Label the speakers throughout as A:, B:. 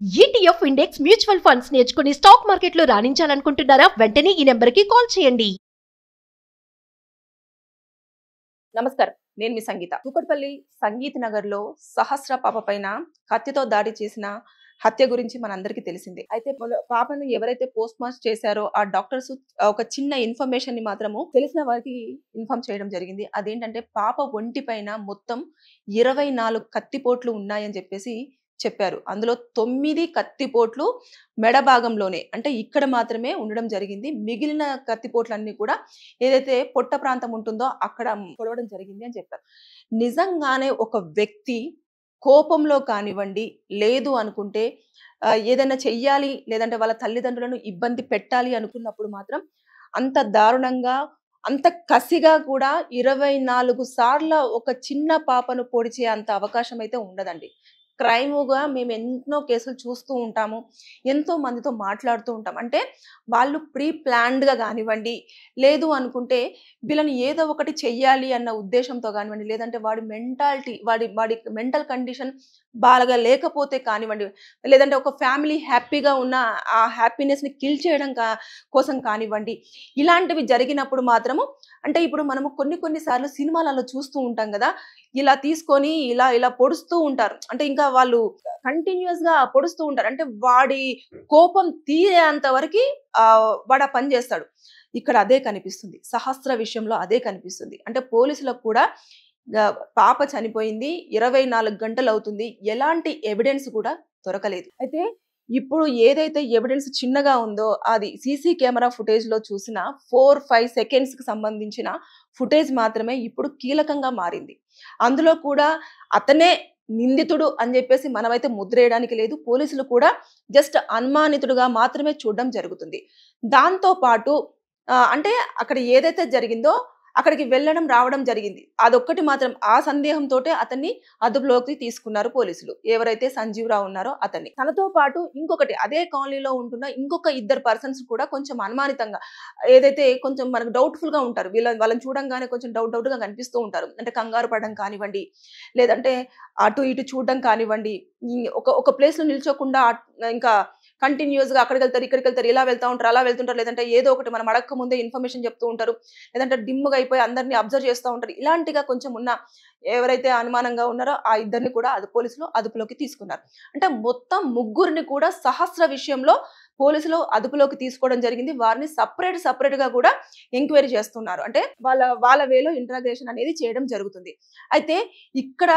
A: ETF index mutual funds నేర్చుకుని stock మార్కెట్లో రాణించాలనుకుంటున్నారా? వెంటనే ఈ నెంబర్కి కాల్ చేయండి.
B: నమస్కారం, నేను మీ సంగీత. కూకట్పల్లి సంగీత్ నగర్లో సహస్ర పాప పైన కత్తితో దాడి చేసిన హత్య గురించి మనందరికీ తెలిసిందే. అయితే పాపను ఎవరైతే పోస్ట్ మార్టం చేశారో ఆ డాక్టర్స్ ఒక చిన్న ఇన్ఫర్మేషన్ ని మాత్రము తెలిసిన వారికి ఇన్ఫార్మ్ చేయడం జరిగింది. అదేంటంటే పాప ఒంటి పైన మొత్తం 24 కత్తిపోట్లు ఉన్నాయని చెప్పేసి చెప్పారు. అందులో 9 కత్తిపోట్లు మెడ భాగంలోనే, అంటే ఇక్కడ మాత్రమే ఉండడం జరిగింది. మిగిలిన కత్తిపోట్లన్నీ కూడా ఏదైతే పొట్ట ప్రాంతం ఉంటుందో అక్కడ పొడవడం జరిగింది అని చెప్పారు. నిజంగానే ఒక వ్యక్తి కోపంలో కానివ్వండి, లేదు అనుకుంటే ఏదైనా చెయ్యాలి, లేదంటే వాళ్ళ తల్లిదండ్రులను ఇబ్బంది పెట్టాలి అనుకున్నప్పుడు మాత్రం అంత దారుణంగా, అంత కసిగా కూడా 24 సార్ల ఒక చిన్న పాపను పొడిచే అంత అవకాశం అయితే ఉండదండి. క్రైమ్‌గా మేము ఎన్నో కేసులు చూస్తూ ఉంటాము. ఎంతో మందితో మాట్లాడుతూ ఉంటాం. అంటే వాళ్ళు ప్రీ ప్లాన్డ్‌గా గానివ్వండి, లేదు అనుకుంటే వీళ్ళని ఏదో ఒకటి చెయ్యాలి అన్న ఉద్దేశంతో గానివ్వండి, లేదంటే వాడి మెంటాలిటీ, వాడి మెంటల్ కండిషన్ బాగా లేకపోతే కానివ్వండి, లేదంటే ఒక ఫ్యామిలీ హ్యాపీగా ఉన్న ఆ హ్యాపీనెస్‌ని కిల్ చేయడం కోసం కానివ్వండి, ఇలాంటివి జరిగినప్పుడు మాత్రము, అంటే ఇప్పుడు మనము కొన్ని సార్లు సినిమాలలో చూస్తూ ఉంటాం గదా! ఇలా తీసుకొని ఇలా పొడుస్తూ ఉంటారు. అంటే ఇంకా వాళ్ళు కంటిన్యూయస్‌గా పొడుస్తూ ఉంటారు. అంటే వాడి కోపం తీరేంత వరకి వాడు ఆ పని చేస్తాడు. ఇక్కడ అదే కనిపిస్తుంది. సహస్ర విషయంలో అదే కనిపిస్తుంది. అంటే పోలీసులకు కూడా పాప చనిపోయింది, 24 గంటలు అవుతుంది. ఎలాంటి ఎవిడెన్స్ కూడా దొరకలేదు. అయితే ఇప్పుడు ఏదైతే ఎవిడెన్స్ చిన్నగా ఉందో అది సీసీ కెమెరా ఫుటేజ్‌లో చూసిన 4, 5 సెకండ్స్‌కి సంబంధించిన ఫుటేజ్ మాత్రమే ఇప్పుడు కీలకంగా మారింది. అందులో కూడా అతనే నిందితుడు అని చెప్పేసి మనమైతే ముద్రేయడానికి లేదు. పోలీసులు కూడా జస్ట్ అనుమానితుడుగా మాత్రమే చూడడం జరుగుతుంది. దాంతో పాటు అంటే అక్కడ ఏదైతే జరిగిందో అక్కడికి వెళ్ళడం, రావడం జరిగింది. అదొక్కటి మాత్రం ఆ సందేహంతోటే అతన్ని అదుపులోకి తీసుకున్నారు పోలీసులు. ఎవరైతే సంజీవ్ రావు ఉన్నారో అతన్ని. తనతో పాటు ఇంకొకటి అదే కాలనీలో ఉంటున్న ఇంకొక ఇద్దరు పర్సన్స్ కూడా కొంచెం అనుమానితంగా, ఏదైతే కొంచెం మనకు డౌట్‌ఫుల్‌గా ఉంటారు. వాళ్ళని చూడంగానే కొంచెం డౌట్‌గా కనిపిస్తూ ఉంటారు. అంటే కంగారు పడడం కానివ్వండి, లేదంటే అటు ఇటు చూడడం కానివ్వండి, ఒక ప్లేస్‌లో నిల్చోకుండా ఇంకా కంటిన్యూయస్‌గా అక్కడికెళ్తారు, ఇక్కడికెళ్తారు, ఇలా వెళ్తా ఉంటారు, అలా వెళ్తుంటారు. లేదంటే ఏదో ఒకటి మనం అడక్క ముందే ఇన్ఫర్మేషన్ చెప్తూ ఉంటారు. లేదంటే డిమ్‌గా అయిపోయి అందరిని అబ్జర్వ్ చేస్తా ఉంటారు. ఇలాంటిగా కొంచెం ఉన్న ఎవరైతే అనుమానంగా ఉన్నారో ఆ ఇద్దరిని కూడా పోలీసులు అదుపులోకి తీసుకున్నారు. అంటే మొత్తం ముగ్గురిని కూడా సహస్ర విషయంలో పోలీసులు అదుపులోకి తీసుకోవడం జరిగింది. వారిని సెపరేట్‌గా కూడా ఎంక్వైరీ చేస్తున్నారు. అంటే వాళ్ళ వేలో ఇంటరాగేషన్ అనేది చేయడం జరుగుతుంది. అయితే ఇక్కడ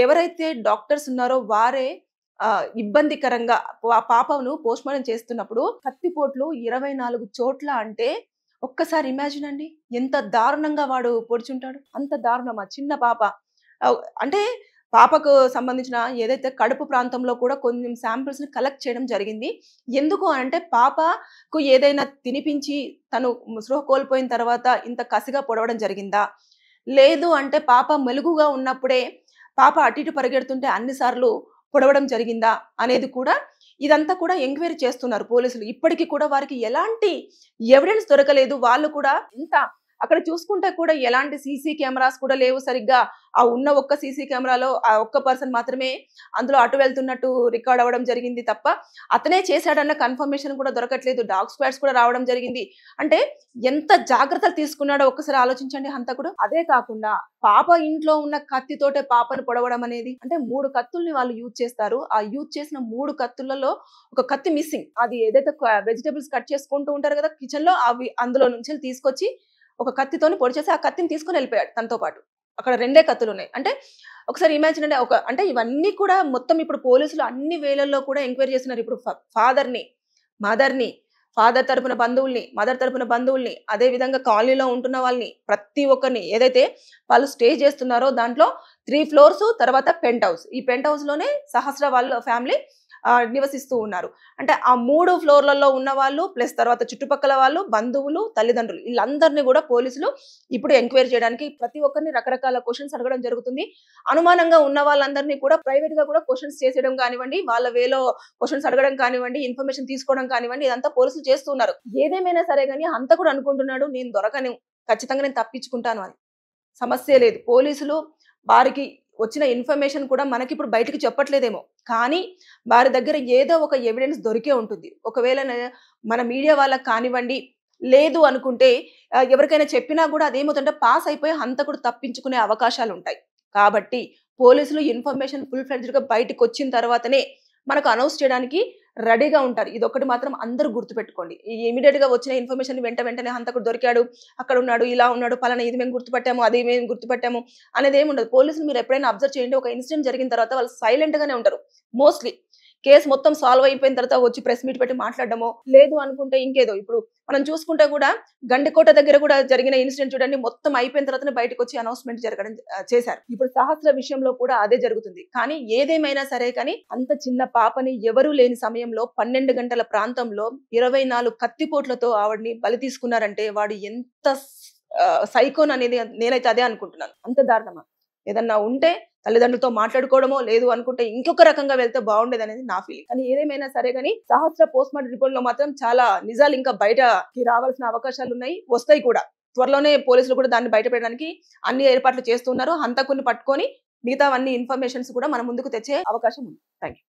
B: ఎవరైతే డాక్టర్స్ ఉన్నారో వారే ఇబ్బందికరంగా పాపను పోస్ట్‌మార్టం చేస్తున్నప్పుడు కత్తిపోట్లు 24 చోట్ల అంటే ఒక్కసారి ఇమాజిన్ అండి. ఎంత దారుణంగా వాడు పొడుచుంటాడు. అంత దారుణమా చిన్న పాప. అంటే పాపకు సంబంధించిన ఏదైతే కడుపు ప్రాంతంలో కూడా కొంచెం శాంపిల్స్‌ని కలెక్ట్ చేయడం జరిగింది. ఎందుకు అంటే పాపకు ఏదైనా తినిపించి తను స్పృహ కోల్పోయిన తర్వాత ఇంత కసిగా పొడవడం జరిగిందా? లేదు అంటే పాప మెలుగుగా ఉన్నప్పుడే పాప అటు ఇటు పరిగెడుతుంటే అన్ని సార్లు పొడవడం జరిగిందా అనేది కూడా, ఇదంతా కూడా ఎంక్వైరీ చేస్తున్నారు పోలీసులు. ఇప్పటికి కూడా వారికి ఎలాంటి ఎవిడెన్స్ దొరకలేదు. వాళ్ళు కూడా అక్కడ చూసుకుంటే కూడా ఎలాంటి సీసీ కెమెరాస్ కూడా లేవు సరిగ్గా. ఆ ఉన్న ఒక్క సీసీ కెమెరాలో ఆ ఒక్క పర్సన్ మాత్రమే అందులో అటు వెళ్తున్నట్టు రికార్డ్ అవ్వడం జరిగింది తప్ప అతనే చేశాడన్న కన్ఫర్మేషన్ కూడా దొరకట్లేదు. డాగ్ స్క్వాడ్స్ కూడా రావడం జరిగింది. అంటే ఎంత జాగ్రత్తలు తీసుకున్నాడో ఒక్కసారి ఆలోచించండి హంతకుడు. అదే కాకుండా పాప ఇంట్లో ఉన్న కత్తితోటే పాపను పొడవడం అనేది, అంటే 3 కత్తుల్ని వాళ్ళు యూజ్ చేస్తారు. ఆ యూజ్ చేసిన 3 కత్తులలో ఒక కత్తి మిస్సింగ్. అది ఏదైతే వెజిటబుల్స్ కట్ చేసుకుంటూ ఉంటారు కదా కిచెన్‌లో, అవి అందులో నుంచి తీసుకొచ్చి ఒక కత్తితోని పొడిచేసి ఆ కత్తిని తీసుకొని వెళ్ళిపోయాడు తనతో పాటు. అక్కడ 2 కత్తులున్నాయి. అంటే ఒకసారి ఇమాజిన్ అండి. అంటే ఇవన్నీ కూడా మొత్తం ఇప్పుడు పోలీసులు అన్ని వేళల్లో కూడా ఎంక్వైరీ చేస్తున్నారు. ఇప్పుడు ఫాదర్‌ని, మదర్‌ని, ఫాదర్ తరపున బంధువుల్ని, మదర్ తరపున బంధువుల్ని, అదే విధంగా కాలనీలో ఉంటున్న వాళ్ళని, ప్రతి ఒక్కరిని ఏదైతే వాళ్ళు స్టే చేస్తున్నారో దాంట్లో 3 ఫ్లోర్స్, తర్వాత పెంట్ హౌస్. ఈ పెంట్ హౌస్‌లోనే సహస్ర వాళ్ళ ఫ్యామిలీ నివసిస్తూ ఉన్నారు. అంటే ఆ 3 ఫ్లోర్‌లలో ఉన్న వాళ్ళు ప్లస్ తర్వాత చుట్టుపక్కల వాళ్ళు, బంధువులు, తల్లిదండ్రులు వీళ్ళందరిని కూడా పోలీసులు ఇప్పుడు ఎంక్వైరీ చేయడానికి ప్రతి ఒక్కరిని రకరకాల క్వెషన్స్ అడగడం జరుగుతుంది. అనుమానంగా ఉన్న వాళ్ళందరినీ కూడా ప్రైవేట్‌గా కూడా క్వెషన్స్ చేసేయడం కానివ్వండి, వాళ్ళ వేలో క్వెషన్స్ అడగడం కానివ్వండి, ఇన్ఫర్మేషన్ తీసుకోవడం కానివ్వండి, ఇదంతా పోలీసులు చేస్తూ ఉన్నారు. ఏదేమైనా సరే గాని హంతకుడు అనుకుంటున్నాడు నేను దొరకను, ఖచ్చితంగా నేను తప్పించుకుంటాను అని. సమస్యే లేదు. పోలీసులు వారికి వచ్చిన ఇన్ఫర్మేషన్ కూడా మనకి ఇప్పుడు బయటకు చెప్పట్లేదేమో, కానీ వారి దగ్గర ఏదో ఒక ఎవిడెన్స్ దొరికే ఉంటుంది. ఒకవేళ మన మీడియా వాళ్ళకి కానివ్వండి, లేదు అనుకుంటే ఎవరికైనా చెప్పినా కూడా అదేమవుతుందంటే పాస్ అయిపోయి హంతకుడు తప్పించుకునే అవకాశాలు ఉంటాయి. కాబట్టి పోలీసులు ఇన్ఫర్మేషన్ ఫుల్ ఫ్లెడ్జ్డ్‌గా బయటకు వచ్చిన తర్వాతనే మనకు అనౌన్స్ చేయడానికి రెడీగా ఉంటారు. ఇదొక్కటి మాత్రం అందరూ గుర్తుపెట్టుకోండి. ఇమ్మీడియేట్‌గా వచ్చిన ఇన్ఫర్మేషన్ వెంటనే హంతకుడు దొరికాడు, అక్కడ ఉన్నాడు, ఇలా ఉన్నాడు, పలానా ఇది మేము గుర్తుపట్టాము, అది మేము గుర్తుపట్టాము అనేది ఏమి ఉండదు. పోలీసులు మీరు ఎప్పుడైనా అబ్జర్వ్ చేయండి, ఒక ఇన్సిడెంట్ జరిగిన తర్వాత వాళ్ళు సైలెంట్ గానే ఉంటారు. మోస్ట్లీ కేసు మొత్తం సాల్వ్ అయిపోయిన తర్వాత వచ్చి ప్రెస్ మీట్ పెట్టి మాట్లాడడమో, లేదు అనుకుంటే ఇంకేదో. ఇప్పుడు మనం చూసుకుంటే కూడా గండికోట దగ్గర కూడా జరిగిన ఇన్సిడెంట్ చూడండి, మొత్తం అయిపోయిన తర్వాతనే బయటకు వచ్చి అనౌన్స్మెంట్ జరగడం చేశారు. ఇప్పుడు సహస్ర విషయంలో కూడా అదే జరుగుతుంది. కానీ ఏదేమైనా సరే కానీ అంత చిన్న పాపని ఎవరూ లేని సమయంలో 12 గంటల ప్రాంతంలో 24 కత్తిపోట్లతో ఆవిడ్ని బలి తీసుకున్నారంటే వాడు ఎంత సైకోన్ అనేది నేనైతే అదే అనుకుంటున్నాను. అంత దారుణమా? ఏదన్నా ఉంటే తల్లిదండ్రులతో మాట్లాడుకోవడమో, లేదు అనుకుంటే ఇంకొక రకంగా వెళ్తే బాగుండేది అనేది నా ఫీలింగ్. కానీ ఏదేమైనా సరే కానీ సహస్ర పోస్ట్ మార్టం రిపోర్ట్ లో మాత్రం చాలా నిజాలు ఇంకా బయటకి రావాల్సిన అవకాశాలు ఉన్నాయి, వస్తాయి కూడా. త్వరలోనే పోలీసులు కూడా దాన్ని బయటపెట్టడానికి అన్ని ఏర్పాట్లు చేస్తున్నారు. హంతకుని పట్టుకొని మిగతావన్నీ ఇన్ఫర్మేషన్స్ కూడా మన ముందుకు తెచ్చే అవకాశం ఉంది. Thank you.